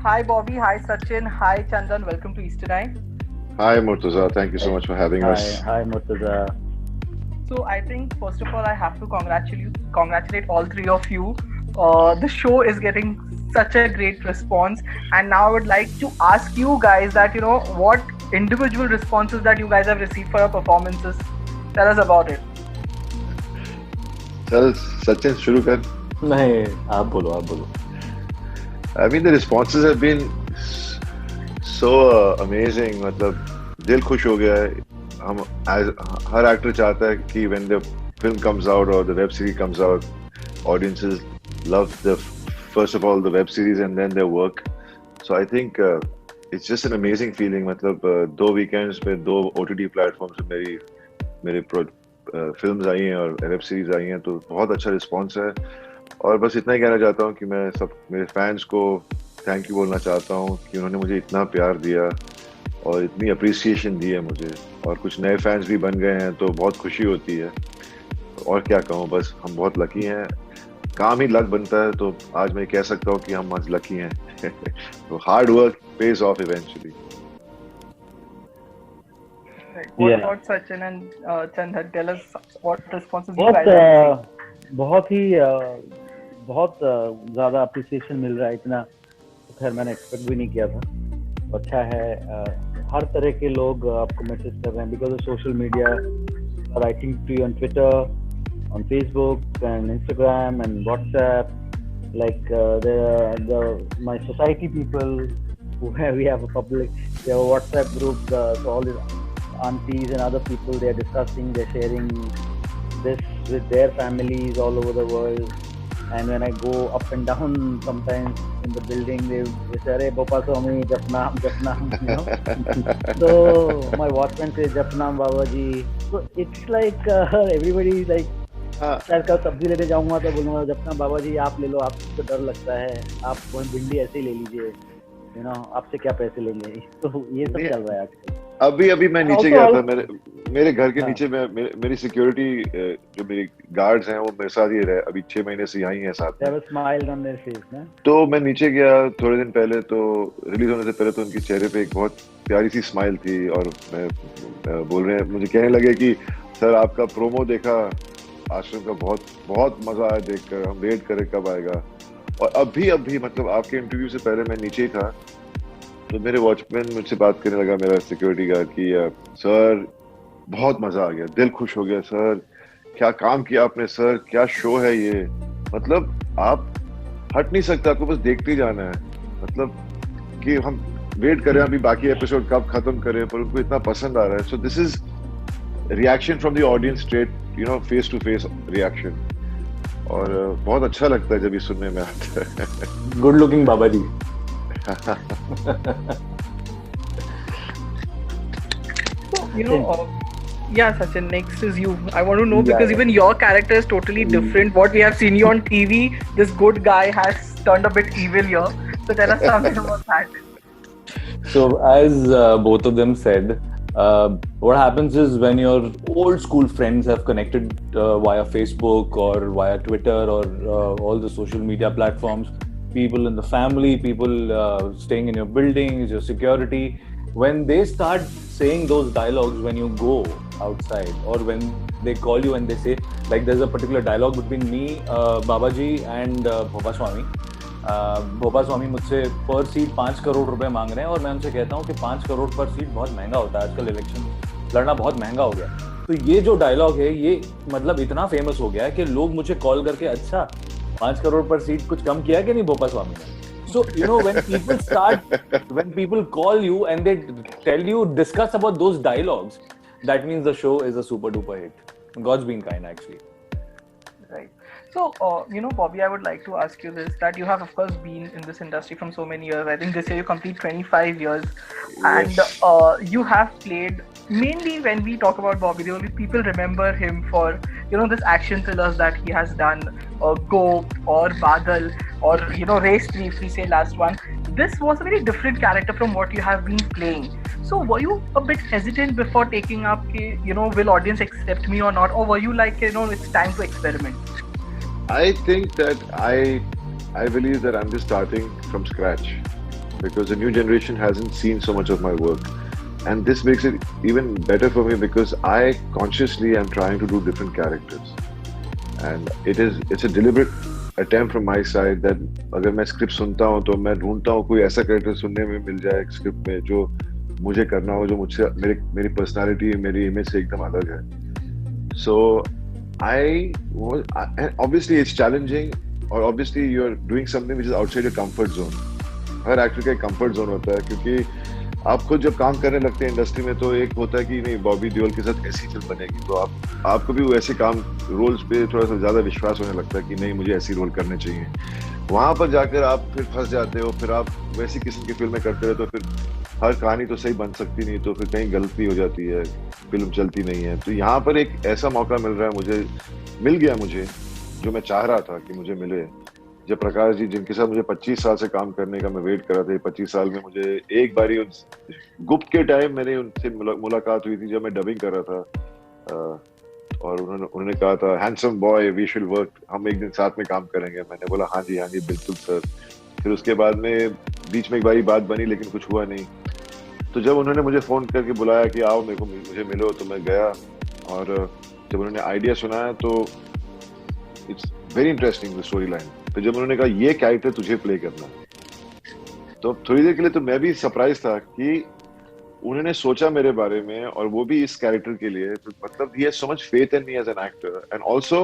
Hi Bobby, hi Sachin, hi Chandan. Welcome to Easter Eye. Hi Murtaza, thank you so Hi, much for having us. hi, Murtaza. So I think first of all I have to congratulate all three of you. The show is getting such a great response, and now I would like to ask you guys that what individual responses that you guys have received for your performances. Tell us about it. चल सचिन शुरू कर. नहीं, आप बोलो. I mean the responses have been so amazing. मतलब दिल खुश हो गया है. हम हर एक्टर चाहता है कि when the film comes out or the web series comes out, audiences love the first of all the web series and then their work. So I think it's just an amazing feeling. मतलब दो weekends पे दो OTT platforms पे मेरे films आई हैं और web series आई हैं, तो बहुत अच्छा रिस्पॉन्स है. और बस इतना ही कहना चाहता हूँ कि मैं सब मेरे फैंस को थैंक यू बोलना चाहता हूँ कि उन्होंने मुझे इतना प्यार दिया और इतनी अप्रिसिएशन दी है मुझे, और कुछ नए फैंस भी बन गए हैं तो बहुत खुशी होती है. और क्या कहूँ, बस हम बहुत लकी हैं. काम ही लक बनता है, तो आज मैं कह सकता हूँ कि हम आज लकी हैं. तो hard work page of eventually. Right. What Yeah. about Sachin and Chandan? Tell us what responses you बहुत guys have received. बहुत ही बहुत ज़्यादा अप्रिसिएशन मिल रहा है. इतना तो खैर मैंने एक्सपेक्ट भी नहीं किया था. तो अच्छा है. हर तरह के लोग आपको मैसेज कर रहे हैं because of social media. Writing to you on Twitter, on Facebook and Instagram and WhatsApp, like my society people we have a WhatsApp group, so all these aunties and other people, they are discussing, they're sharing this with their families all over the world. And when I go up and down sometimes in the building, they say, "Arey Bhopal Swami, Japnam, so my watchman says Japnam Babaji. So it's like everybody is like, शायद कल सब्जी लेने जाऊंगा तो बोलूंगा जपना बाबा जी आप ले लो, आपको डर लगता है, आप भिंडी ऐसे ही ले लीजिए, आपसे क्या पैसे लेंगे. तो ये सब चल रहा है आजकल. अभी मैं नीचे गया था. मेरे घर के हाँ. नीचे मेरी सिक्योरिटी जो मेरे गार्ड्स हैं वो मेरे साथ ही रहे. अभी 6 महीने से यहीं है साथ में. स्माइल ऑन देयर फेस ना. तो मैं नीचे गया थोड़े दिन पहले, तो रिलीज होने से पहले तो उनके चेहरे पे एक बहुत प्यारी सी स्माइल थी. और मैं बोल रहे हैं, मुझे कहने लगे कि सर आपका प्रोमो देखा आश्रम का, बहुत बहुत मजा आया देखकर, हम वेट करें कब आएगा. और अभी मतलब आपके इंटरव्यू से पहले मैं नीचे ही था, तो मेरे वॉचमैन मुझसे बात करने लगा, मेरा सिक्योरिटी गार्ड, कि सर बहुत मजा आ गया, दिल खुश हो गया सर, क्या काम किया आपने सर, क्या शो है ये. मतलब आप हट नहीं सकते, आपको बस देखते ही जाना है. मतलब कि हम वेट करें अभी बाकी एपिसोड कब खत्म करें, पर उनको इतना पसंद आ रहा है. So this is reaction from the audience, straight face to face reaction. और बहुत अच्छा लगता है जब ये सुनने में आता है. Good looking Baba ji. So, yeah, Sachin, next is you. I want to know, because Yeah. even your character is totally different. What we have seen you on TV, this good guy has turned a bit evil here. So tell us something about that. So as both of them said, what happens is when your old school friends have connected via Facebook or via Twitter or all the social media platforms, people in the family, people staying in your buildings, your security, when they start saying those dialogues when you go outside, or when they call you and they say, like there's a particular dialogue between me, Babaji and Bhopa Swami. भोपा स्वामी मुझसे पर seat 5 crore रुपए मांग रहे हैं, और मैं उनसे कहता हूँ कि 5 करोड़ पर सीट बहुत महंगा होता है, आजकल इलेक्शन लड़ना बहुत महंगा हो गया. तो ये जो डायलॉग है, ये मतलब इतना फेमस हो गया है कि लोग मुझे कॉल करके, अच्छा 5 करोड़ पर सीट कुछ कम किया कि नहीं भोपा स्वामी ने. So when people call you and they tell you, discuss about those dialogues, that means the show is a super duper hit. God's been kind, actually. Right. So, Bobby, I would like to ask you this, that you have, of course, been in this industry from so many years. I think this year you complete 25 years. Yes. And you have played, mainly when we talk about Bobby Deol, people remember him for, this action thrillers that he has done, Go or Badal, or, Race 3, if we say last one. This was a very different character from what you have been playing. So were you a bit hesitant before taking up, will audience accept me or not? Or were you like, it's time to experiment? I think that I believe that I'm just starting from scratch. because the new generation hasn't seen so much of my work. And this makes it even better for me because I consciously am trying to do different characters. And it's a deliberate attempt from my side that अगर मैं script सुनता हूँ तो मैं ढूंढता हूँ कोई ऐसा कैरेक्टर सुनने में मिल जाए स्क्रिप्ट में जो मुझे करना हो, जो मुझसे मेरी पर्सनालिटी, मेरी इमेज से एकदम अलग है. So and obviously it's challenging, or obviously you're doing something which is outside your comfort zone. Her actor का एक कंफर्ट जोन होता है, क्योंकि आप खुद जब काम करने लगते हैं इंडस्ट्री में तो एक होता है कि नहीं बॉबी देओल के साथ ऐसी फिल्म बनेगी, तो आपको भी वो ऐसे काम रोल्स पे थोड़ा सा ज्यादा विश्वास होने लगता है कि नहीं मुझे ऐसी रोल करने चाहिए. वहां पर जाकर आप फिर फंस जाते हो, फिर आप वैसी किस्म की फिल्में करते हो तो फिर हर कहानी तो सही बन सकती नहीं, तो फिर कहीं गलती हो जाती है, फिल्म चलती नहीं है. तो यहाँ पर एक ऐसा मौका मिल गया मुझे जो मैं चाह रहा था कि मुझे मिले. जब प्रकाश जी, जिनके साथ मुझे 25 साल से काम करने का मैं वेट कर रहा था, 25 साल में मुझे एक बारी गुप्त के टाइम मैंने उनसे मुलाकात हुई थी जब मैं डबिंग कर रहा था, और उन्होंने कहा था handsome boy we should work, हम एक दिन साथ में काम करेंगे. मैंने बोला हाँ जी बिल्कुल सर. फिर उसके बाद में बीच में एक बारी बात बनी लेकिन कुछ हुआ नहीं. तो जब उन्होंने मुझे फोन करके बुलाया कि आओ मुझे मिलो, तो मैं गया. और जब उन्होंने आइडिया सुनाया तो it's very interesting story line. तो जब उन्होंने कहा ये कैरेक्टर तुझे प्ले करना, तो थोड़ी देर के लिए तो मैं भी सरप्राइज था कि उन्होंने सोचा मेरे बारे में, और वो भी इस कैरेक्टर के लिए. तो मतलब he has so much faith in me as an actor. And also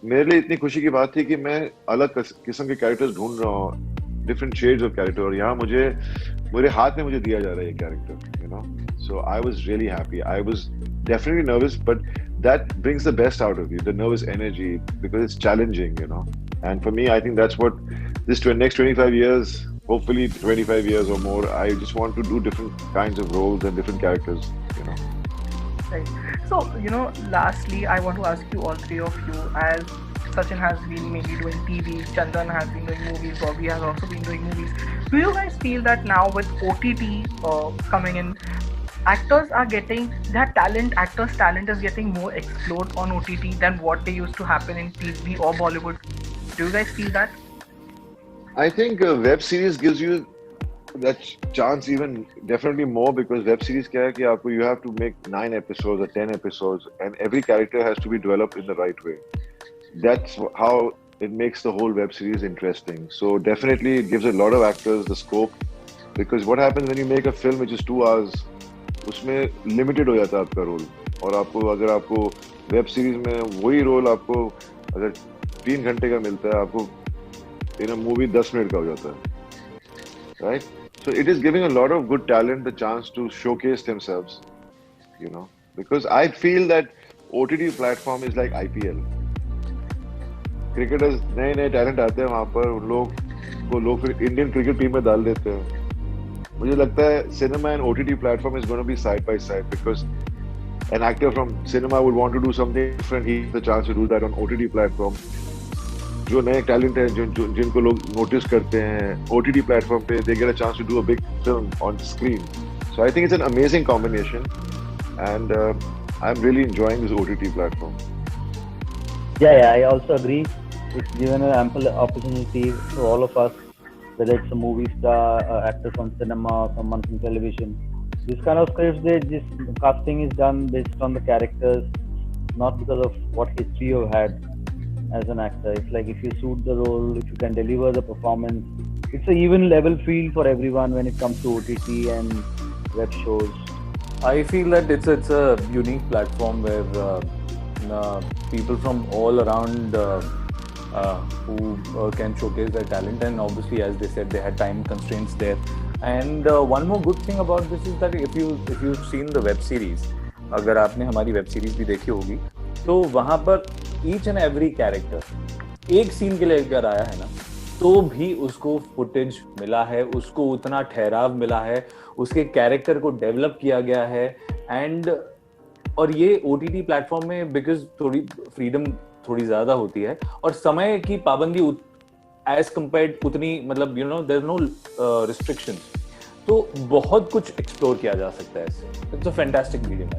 मेरे लिए इतनी खुशी की बात थी कि मैं अलग किस्म के कैरेक्टर्स ढूंढ रहा हूँ, डिफरेंट शेड्स ऑफ कैरेक्टर, और यहाँ मेरे हाथ में मुझे दिया जा रहा है ये character, you know. So I was really happy. I was definitely nervous, but that brings the best out of you, the nervous energy, because it's challenging, you know. And for me, I think that's what this next 25 years, hopefully 25 years or more, I just want to do different kinds of roles and different characters, you know. Right. So, lastly, I want to ask you, all three of you, as Sachin has been mainly doing TV, Chandan has been doing movies, Bobby has also been doing movies. Do you guys feel that now with OTT coming in, actors talent is getting more explored on OTT than what they used to happen in TV or Bollywood? Do you guys feel that? I think web series gives you that chance even definitely more, because web series kya hai ki you have to make 9 episodes or 10 episodes, and every character has to be developed in the right way. That's how it makes the whole web series interesting. So definitely it gives a lot of actors the scope, because what happens when you make a film which is 2 hours, उसमें limited हो जाता है आपका role. और अगर आपको web series में वही रोल आपको अगर 3 घंटे का मिलता है, आपको इन अ मूवी 10 मिनट का हो जाता है, right? So it is giving a lot of good talent the chance to showcase themselves, you know, because I feel that OTT platform is like IPL. Cricketers नए टैलेंट आते हैं वहां पर, उन लोग फिर इंडियन क्रिकेट टीम में डाल देते हैं. मुझे लगता है cinema and OTT platform is going to be side by side, because an actor from cinema would want to do something different. He has the chance to do that on OTT platform. जो नए talent हैं, जिनको लोग notice करते हैं OTT platform पे, they get a chance to do a big film on screen. So I think it's an amazing combination, and I'm really enjoying this OTT platform. Yeah, I also agree. It's given an ample opportunity for all of us, whether it's a movie star, actor from cinema, someone from television. This kind of scripts, this casting is done based on the characters, not because of what history you've had as an actor. It's like if you suit the role, if you can deliver the performance, it's an even level field for everyone when it comes to OTT and web shows. I feel that it's a unique platform where people from all around who can showcase their talent, and obviously, as they said, they had time constraints there. And one more good thing about this is that if you've seen the web series, अगर आपने हमारी web series भी देखी होगी, तो वहाँ पर each and every character एक सीन के लिए अगर आया है ना, तो भी उसको फुटेज मिला है, उसको उतना ठहराव मिला है, उसके कैरेक्टर को डेवलप किया गया है. एंड और ये OTT प्लेटफॉर्म में बिकॉज थोड़ी फ्रीडम थोड़ी ज्यादा होती है, और समय की पाबंदी एज कंपेयर्ड उतनी, मतलब देयर इज नो रिस्ट्रिक्शंस, तो बहुत कुछ एक्सप्लोर किया जा सकता है इससे. It's a fantastic medium.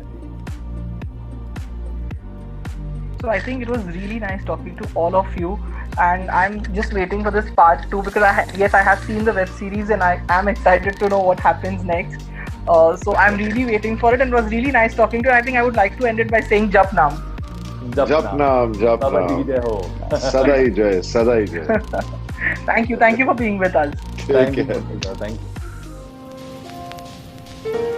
So I think it was really nice talking to all of you, and I'm just waiting for this part 2 because I have seen the web series and I am excited to know what happens next. So I'm really waiting for it, and it was really nice talking to you. I think I would like to end it by saying Jap Naam. Jap Naam. Sada hi jai, Sada hi jai. Thank you for being with us. Take care. Thank you.